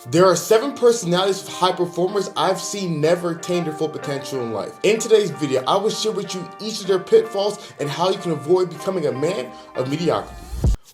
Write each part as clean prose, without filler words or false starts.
There are 7 personalities of high performers I've seen never attain their full potential in life. In today's video, I will share with you each of their pitfalls and how you can avoid becoming a man of mediocrity.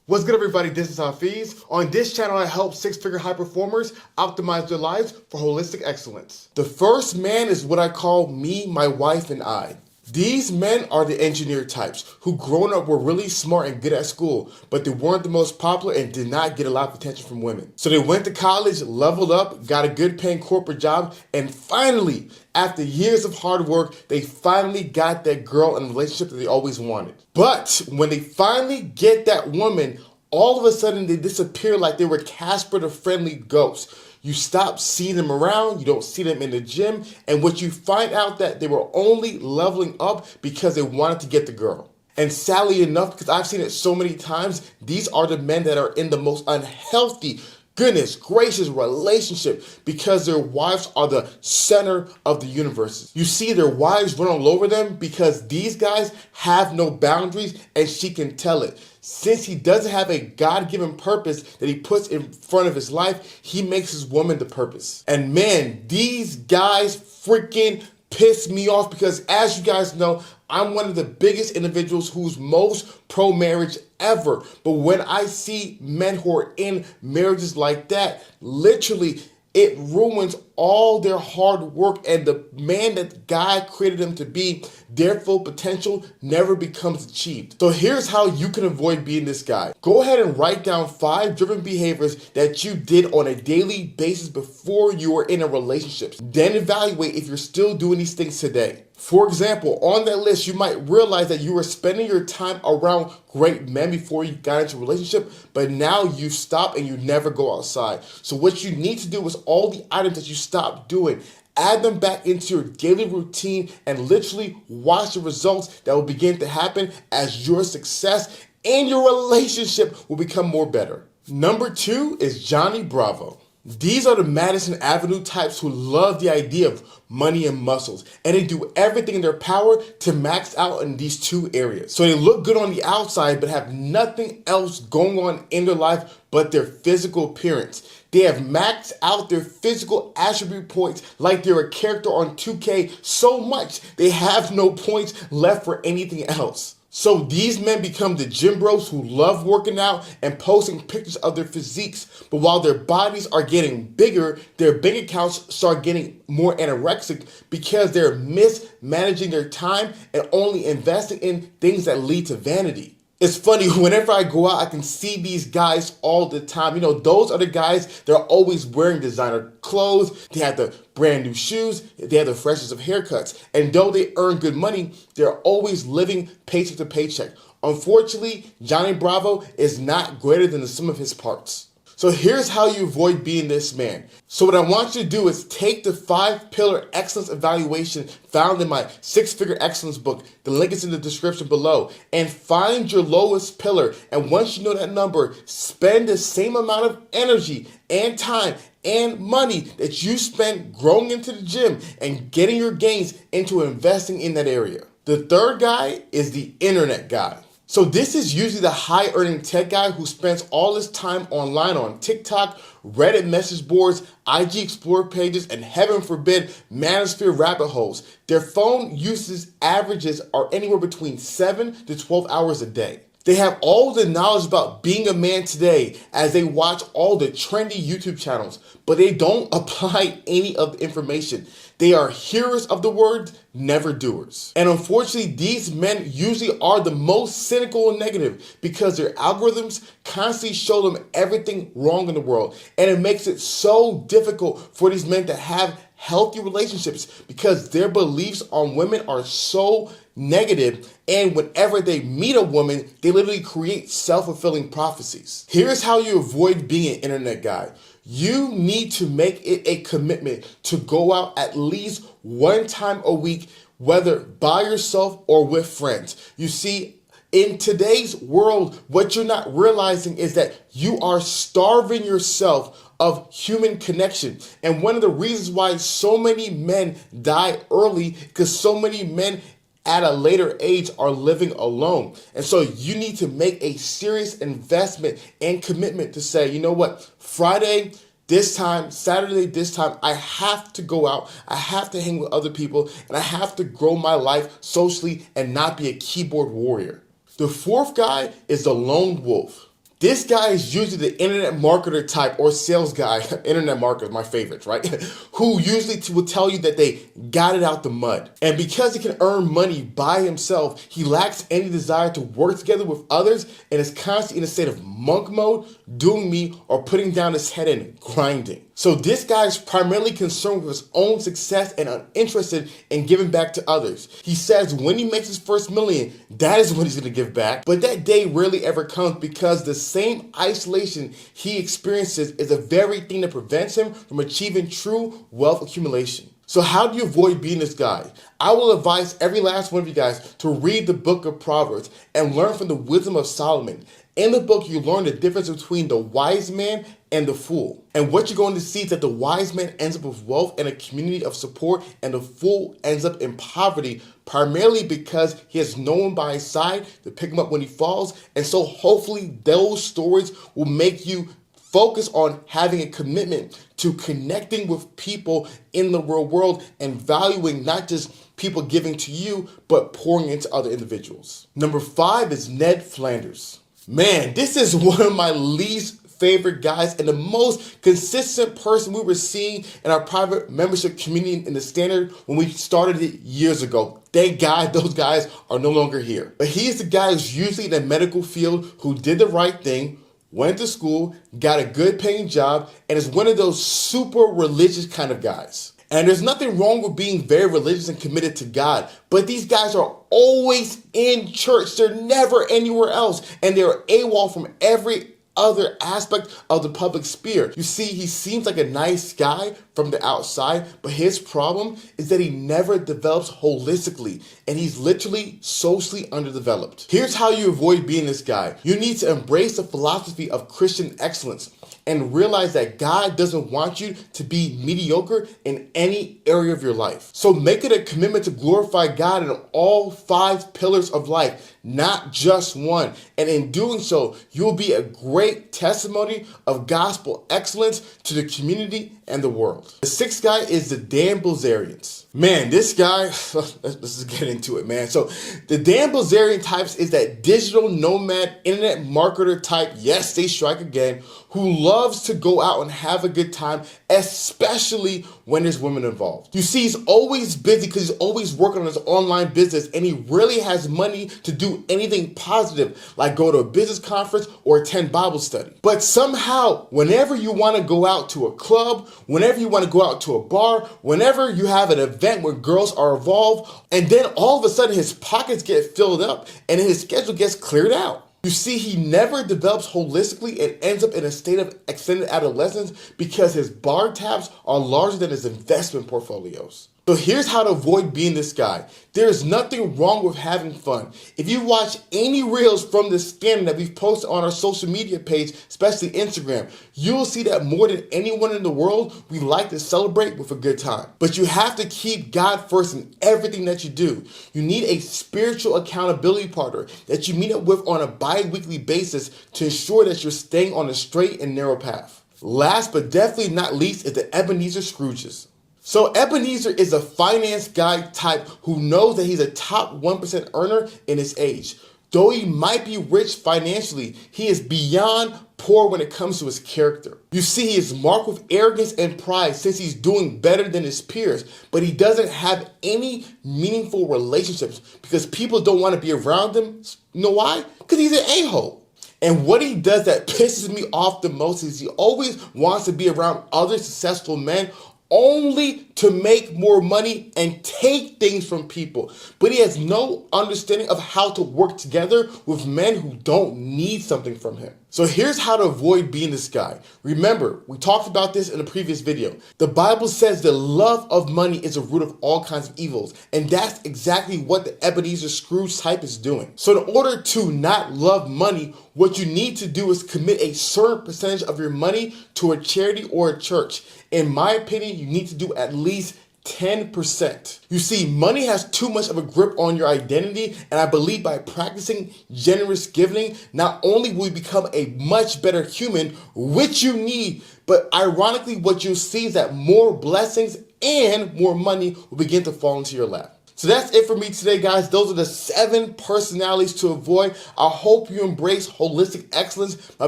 What's good, everybody? This is Hafiz. On this channel, I help 6-figure high performers optimize their lives for holistic excellence. The first man is what I call me, my wife, and I. These men are the engineer types who growing up were really smart and good at school, but they weren't the most popular and did not get a lot of attention from women. So they went to college, leveled up, got a good paying corporate job, and finally, after years of hard work, they finally got that girl in a relationship that they always wanted. But when they finally get that woman, all of a sudden they disappear like they were Casper the Friendly Ghost. You stop seeing them around, you don't see them in the gym, and what you find out that they were only leveling up because they wanted to get the girl. And sadly enough, because I've seen it so many times, these are the men that are in the most unhealthy, goodness gracious relationship because their wives are the center of the universe. You see their wives run all over them because these guys have no boundaries, and she can tell it. Since he doesn't have a God-given purpose that he puts in front of his life, he makes his woman the purpose. And man, these guys freaking piss me off because, as you guys know, I'm one of the biggest individuals who's most pro-marriage ever. But when I see men who are in marriages like that, literally, it ruins all their hard work, and the man that God created them to be, their full potential never becomes achieved. So here's how you can avoid being this guy. Go ahead and write down 5 driven behaviors that you did on a daily basis before you were in a relationship. Then evaluate if you're still doing these things today. For example, on that list, you might realize that you were spending your time around great men before you got into a relationship, but now you stop and you never go outside. So what you need to do is all the items that you stopped doing, add them back into your daily routine and literally watch the results that will begin to happen as your success and your relationship will become more better. Number 2 is Johnny Bravo. These are the Madison Avenue types who love the idea of money and muscles, and they do everything in their power to max out in these 2 areas. So they look good on the outside but have nothing else going on in their life but their physical appearance. They have maxed out their physical attribute points like they're a character on 2K so much they have no points left for anything else. So these men become the gym bros who love working out and posting pictures of their physiques, but while their bodies are getting bigger, their bank accounts start getting more anorexic because they're mismanaging their time and only investing in things that lead to vanity. It's funny, whenever I go out, I can see these guys all the time. You know, those are the guys, they're always wearing designer clothes, they have the brand new shoes, they have the freshest of haircuts. And though they earn good money, they're always living paycheck to paycheck. Unfortunately, Johnny Bravo is not greater than the sum of his parts. So here's how you avoid being this man. So what I want you to do is take the 5-pillar excellence evaluation found in my 6-figure excellence book, the link is in the description below, and find your lowest pillar. And once you know that number, spend the same amount of energy and time and money that you spend growing into the gym and getting your gains into investing in that area. The third guy is the internet guy. So this is usually the high earning tech guy who spends all his time online on TikTok, Reddit message boards, IG Explorer pages, and heaven forbid, manosphere rabbit holes. Their phone usage averages are anywhere between 7 to 12 hours a day. They have all the knowledge about being a man today as they watch all the trendy YouTube channels, but they don't apply any of the information. They are hearers of the word, never doers. And unfortunately, these men usually are the most cynical and negative because their algorithms constantly show them everything wrong in the world. And it makes it so difficult for these men to have healthy relationships because their beliefs on women are so negative, and whenever they meet a woman, they literally create self-fulfilling prophecies. Here's how you avoid being an internet guy. You need to make it a commitment to go out at least 1 time a week, whether by yourself or with friends. You see, in today's world, what you're not realizing is that you are starving yourself of human connection. And one of the reasons why so many men die early, because so many men at a later age are living alone. And so you need to make a serious investment and commitment to say, you know what, Friday, this time, Saturday, this time, I have to go out, I have to hang with other people, and I have to grow my life socially and not be a keyboard warrior. The fourth guy is the lone wolf. This guy is usually the internet marketer type or sales guy, internet marketer, my favorites, right? Who usually will tell you that they got it out the mud. And because he can earn money by himself, he lacks any desire to work together with others and is constantly in a state of monk mode, doing me, or putting down his head and grinding. So this guy is primarily concerned with his own success and uninterested in giving back to others. He says when he makes his first million, that is when he's going to give back. But that day rarely ever comes because the same isolation he experiences is the very thing that prevents him from achieving true wealth accumulation. So how do you avoid being this guy? I will advise every last one of you guys to read the book of Proverbs and learn from the wisdom of Solomon. In the book, you learn the difference between the wise man and the fool. And what you're going to see is that the wise man ends up with wealth and a community of support, and the fool ends up in poverty, primarily because he has no one by his side to pick him up when he falls. And so hopefully those stories will make you focus on having a commitment to connecting with people in the real world and valuing not just people giving to you, but pouring into other individuals. Number 5 is Ned Flanders. Man, this is one of my least favorite guys and the most consistent person we were seeing in our private membership community in the Standard when we started it years ago. Thank God those guys are no longer here. But he's the guy who's usually in the medical field who did the right thing, went to school, got a good paying job, and is one of those super religious kind of guys. And there's nothing wrong with being very religious and committed to God, but these guys are always in church. They're never anywhere else, and they're AWOL from every other aspect of the public sphere. You see, he seems like a nice guy from the outside, but his problem is that he never develops holistically, and he's literally socially underdeveloped. Here's how you avoid being this guy. You need to embrace the philosophy of Christian excellence and realize that God doesn't want you to be mediocre in any area of your life. So make it a commitment to glorify God in all 5 pillars of life, not just one. And in doing so, you'll be a great testimony of gospel excellence to the community and the world. The 6th guy is the Dan Bilzerians. Man, this guy, let's just get into it, man. So the Dan Bilzerian types is that digital nomad, internet marketer type, yes, they strike again, who loves to go out and have a good time, especially when there's women involved. You see, he's always busy because he's always working on his online business, and he really has money to do anything positive, like go to a business conference or attend Bible study. But somehow, whenever you want to go out to a club, whenever you want to go out to a bar, whenever you have an event where girls are involved, and then all of a sudden his pockets get filled up and his schedule gets cleared out. You see, he never develops holistically and ends up in a state of extended adolescence because his bar tabs are larger than his investment portfolios. So here's how to avoid being this guy. There is nothing wrong with having fun. If you watch any reels from the Standard that we've posted on our social media page, especially Instagram, you'll see that more than anyone in the world, we like to celebrate with a good time. But you have to keep God first in everything that you do. You need a spiritual accountability partner that you meet up with on a bi-weekly basis to ensure that you're staying on a straight and narrow path. Last but definitely not least is the Ebenezer Scrooges. So Ebenezer is a finance guy type who knows that he's a top 1% earner in his age. Though he might be rich financially, he is beyond poor when it comes to his character. You see, he is marked with arrogance and pride since he's doing better than his peers, but he doesn't have any meaningful relationships because people don't want to be around him. You know why? Because he's an a-hole. And what he does that pisses me off the most is he always wants to be around other successful men only to make more money and take things from people. But he has no understanding of how to work together with men who don't need something from him. So here's how to avoid being this guy. Remember, we talked about this in a previous video. The Bible says the love of money is the root of all kinds of evils. And that's exactly what the Ebenezer Scrooge type is doing. So in order to not love money, what you need to do is commit a certain percentage of your money to a charity or a church. In my opinion, you need to do at least 10%. You see, money has too much of a grip on your identity, and I believe by practicing generous giving, not only will you become a much better human, which you need, but ironically, what you'll see is that more blessings and more money will begin to fall into your lap. So that's it for me today, guys. Those are the 7 personalities to avoid. I hope you embrace holistic excellence by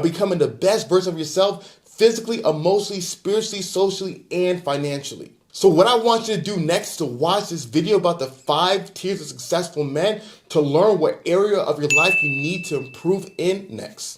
becoming the best version of yourself, physically, emotionally, spiritually, socially, and financially. So what I want you to do next is to watch this video about the 5 tiers of successful men to learn what area of your life you need to improve in next.